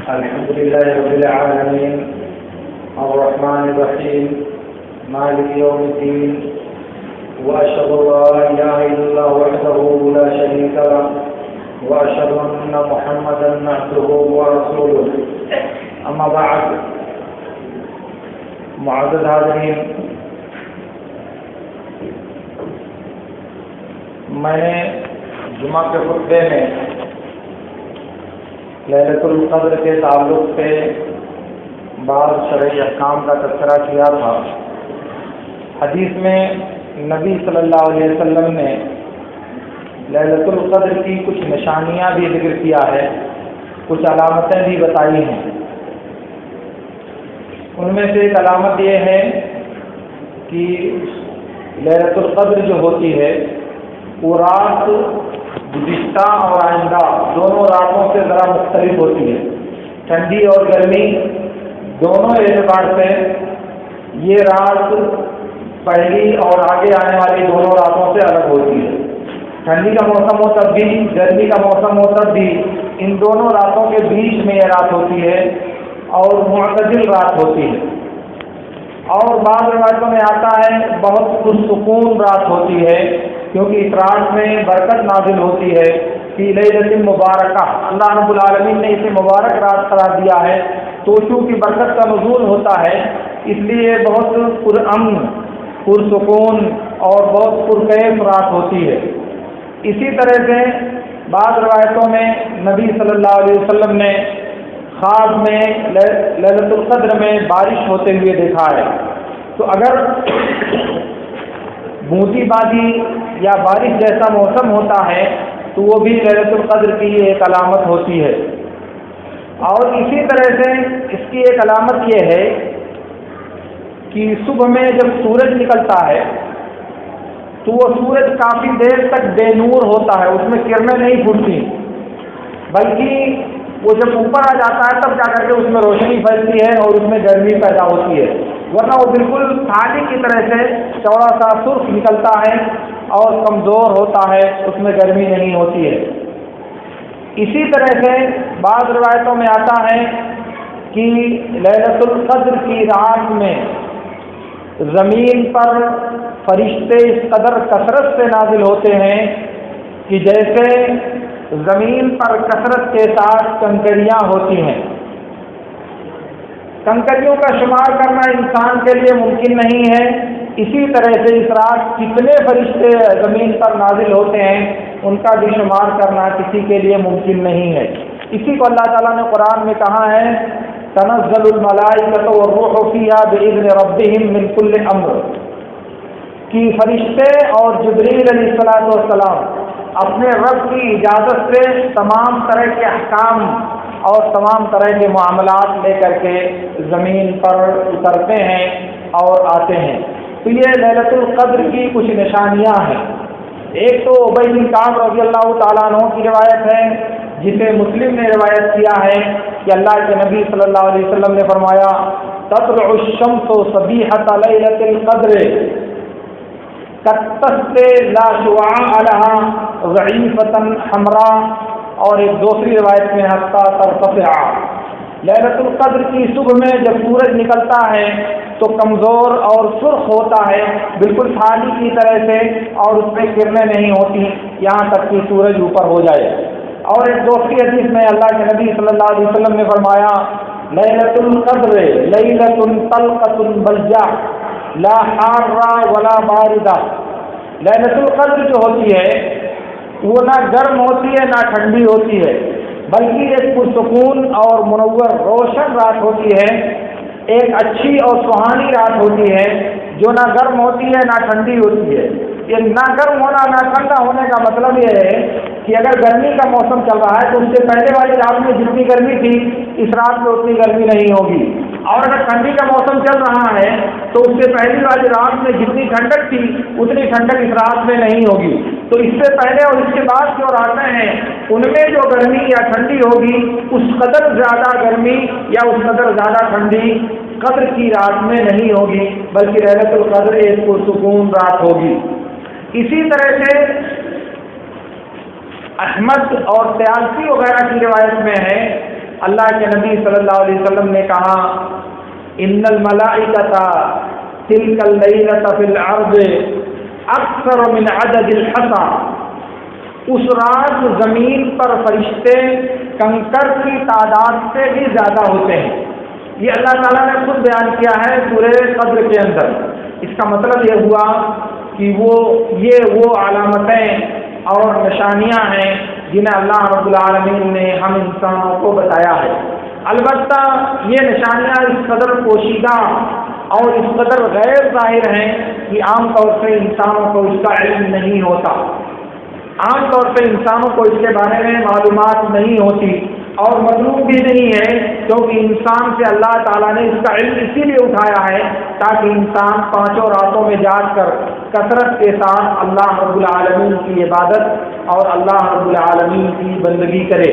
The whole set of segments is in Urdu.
الحمد لله رب العالمين الرحمن الرحيم مالك يوم الدين وأشهد أن لا إله إلا الله وحده لا شريك له وأشهد أن محمدا عبده ورسوله أما بعد معزز حاضرین، میں نے جمعہ کے خطبے میں لیلۃ القدر کے تعلق سے بعض شرعی احکام کا تذکرہ کیا تھا۔ حدیث میں نبی صلی اللہ علیہ وسلم نے لیلۃ القدر کی کچھ نشانیاں بھی ذکر کیا ہے، کچھ علامتیں بھی بتائی ہیں۔ ان میں سے ایک علامت یہ ہے کہ لیلۃ القدر جو ہوتی ہے وہ رات گزشتہ اور آئندہ دونوں راتوں سے ذرا مختلف ہوتی ہے۔ ٹھنڈی اور گرمی دونوں اعتبار سے یہ رات پہلی اور آگے آنے والی دونوں راتوں سے الگ ہوتی ہے۔ ٹھنڈی کا موسم ہو تب بھی، گرمی کا موسم ہو تب بھی، ان دونوں راتوں کے بیچ میں یہ رات ہوتی ہے اور معتدل رات ہوتی ہے۔ اور بعض روایتوں میں آتا ہے بہت پرسکون رات ہوتی ہے، کیونکہ اس رات میں برکت نازل ہوتی ہے۔ فی لیلۃ مبارکہ، اللہ رب العالمین نے اسے مبارک رات قرار دیا ہے، تو چونکہ برکت کا نزول ہوتا ہے اس لیے بہت پرامن، پرسکون اور بہت پرکیف رات ہوتی ہے۔ اسی طرح سے بعض روایتوں میں نبی صلی اللہ علیہ وسلم نے خواب میں لیلۃ القدر میں بارش ہوتے ہوئے دیکھا ہے۔ تو اگر بوندی بادی یا بارش جیسا موسم ہوتا ہے تو وہ بھی لیلۃ القدر کی ایک علامت ہوتی ہے۔ اور اسی طرح سے اس کی ایک علامت یہ ہے کہ صبح میں جب سورج نکلتا ہے تو وہ سورج کافی دیر تک بے نور ہوتا ہے، اس میں کرنیں نہیں پھوٹتی، بلکہ وہ جب اوپر آ جاتا ہے تب جا کر کے اس میں روشنی پھیلتی ہے اور اس میں گرمی پیدا ہوتی ہے، ورنہ وہ بالکل تھالی کی طرح سے چوڑا سا سرخ نکلتا ہے اور کمزور ہوتا ہے، اس میں گرمی نہیں ہوتی ہے۔ اسی طرح سے بعض روایتوں میں آتا ہے کہ لیلۃ القدر کی رات میں زمین پر فرشتے اس قدر کثرت سے نازل ہوتے ہیں کہ جیسے زمین پر کثرت کے ساتھ کنکریاں ہوتی ہیں۔ کنکریوں کا شمار کرنا انسان کے لیے ممکن نہیں ہے، اسی طرح سے اس رات کتنے فرشتے زمین پر نازل ہوتے ہیں ان کا بھی شمار کرنا کسی کے لیے ممکن نہیں ہے۔ اسی کو اللہ تعالیٰ نے قرآن میں کہا ہے تنزل الملائکۃ والروح فیہا بإذن ربہم من کل امر، کہ فرشتے اور جبریل علیہ السلام اپنے رب کی اجازت سے تمام طرح کے احکام اور تمام طرح کے معاملات لے کر کے زمین پر اترتے ہیں اور آتے ہیں۔ تو یہ لیلۃ القدر کی کچھ نشانیاں ہیں۔ ایک تو ابی بن کعب رضی اللہ تعالیٰ عنہ کی روایت ہے جسے مسلم نے روایت کیا ہے کہ اللہ کے نبی صلی اللہ علیہ وسلم نے فرمایا تطلع الشمس صبیحۃ لیلۃ القدر کالطست لا شعاع لها ضعیفۃ حمراء، اور ایک دوسری روایت میں حتی ترتفع، لیلۃ القدر کی صبح میں جب سورج نکلتا ہے تو کمزور اور سرخ ہوتا ہے بالکل تھالی کی طرح سے، اور اس میں کرنیں نہیں ہوتی یہاں تک کہ سورج اوپر ہو جائے۔ اور ایک دوسری حدیث میں اللہ کے نبی صلی اللہ علیہ وسلم نے فرمایا لیلۃ القدر لیلۃ طلقۃ بلجاء لا حارہ ولا باردہ، لیلۃ القدر جو ہوتی ہے وہ نہ گرم ہوتی ہے نہ ٹھنڈی ہوتی ہے، بلکہ ایک پرسکون اور منور روشن رات ہوتی ہے، ایک اچھی اور سہانی رات ہوتی ہے جو نہ گرم ہوتی ہے نہ ٹھنڈی ہوتی ہے۔ یہ نہ گرم ہونا نہ ٹھنڈا ہونے کا مطلب یہ ہے کہ اگر گرمی کا موسم چل رہا ہے تو اس سے پہلے والی رات میں جتنی گرمی تھی اس رات میں اتنی گرمی نہیں ہوگی، اور اگر ٹھنڈی کا موسم چل رہا ہے تو اس سے پہلی والی رات میں جتنی ٹھنڈک تھی اتنی ٹھنڈک اس رات میں نہیں ہوگی۔ تو اس سے پہلے اور اس کے بعد جو راتیں ہیں ان میں جو گرمی یا ٹھنڈی ہوگی اس قدر زیادہ گرمی یا اس قدر زیادہ ٹھنڈی قدر کی رات میں نہیں ہوگی، بلکہ لیلۃ القدر ایک پرسکون رات ہوگی۔ اسی طرح سے احمد اور طیالسی وغیرہ کی روایت میں ہے اللہ کے نبی صلی اللہ علیہ وسلم نے کہا ان الملائکۃ تلک اللیلۃ فی الارض اکثر من عدد الحصى، اس رات زمین پر فرشتے کنکر کی تعداد سے بھی زیادہ ہوتے ہیں۔ یہ اللہ تعالیٰ نے خود بیان کیا ہے سورہ قدر کے اندر۔ اس کا مطلب یہ ہوا کہ وہ علامتیں اور نشانیاں ہیں جنہیں اللہ رب العالمین نے ہم انسانوں کو بتایا ہے۔ البتہ یہ نشانیاں اس قدر پوشیدہ اور اس قدر غیر ظاہر ہیں کہ عام طور سے انسانوں کو اس کا علم نہیں ہوتا، عام طور سے انسانوں کو اس کے بارے میں معلومات نہیں ہوتی اور مطلوب بھی نہیں ہے، کیونکہ انسان سے اللہ تعالیٰ نے اس کا علم اسی لیے اٹھایا ہے تاکہ انسان پانچوں راتوں میں جاگ کر کثرت کے ساتھ اللہ رب العالمین کی عبادت اور اللہ رب العالمین کی بندگی کرے۔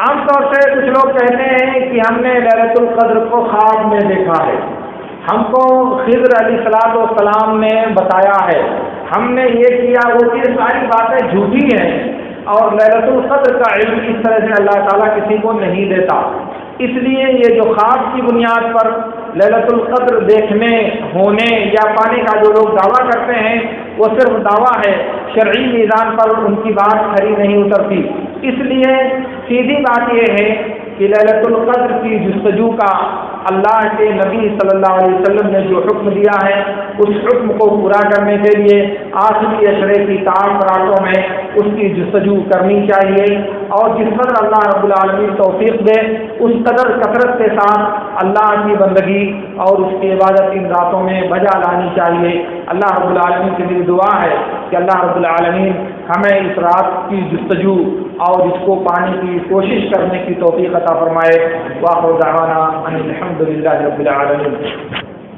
عام طور سے کچھ لوگ کہتے ہیں کہ ہم نے لیلۃ القدر کو خواب میں دیکھا ہے، ہم کو خضر علیہ السلام نے بتایا ہے، ہم نے یہ کیا وہ یہ ساری باتیں جھوٹی ہیں اور لیلۃ القدر کا علم اس طرح سے اللہ تعالیٰ کسی کو نہیں دیتا۔ اس لیے یہ جو خواب کی بنیاد پر لیلۃ القدر دیکھنے، ہونے یا پانے کا جو لوگ دعویٰ کرتے ہیں وہ صرف دعویٰ ہے، شرعی میزان پر ان کی بات کھری نہیں اترتی۔ اس لیے سیدھی بات یہ ہے کہ لیلۃ القدر کی جستجو کا اللہ کے نبی صلی اللہ علیہ وسلم نے جو حکم دیا ہے اس حکم کو پورا کرنے کے لیے آخری عشرے کی 8 راتوں میں اس کی جستجو کرنی چاہیے، اور جس قدر اللہ رب العالمین توفیق دے اس قدر کثرت کے ساتھ اللہ کی بندگی اور اس کی عبادت ان راتوں میں بجا لانی چاہیے۔ اللہ رب العالمین سے میری دعا ہے کہ اللہ رب العالمین ہمیں اس رات کی جستجو اور اس کو پانے کی کوشش کرنے کی توفیق عطا فرمائے۔ وآخر دعوانا ان الحمد للہ رب العالمین۔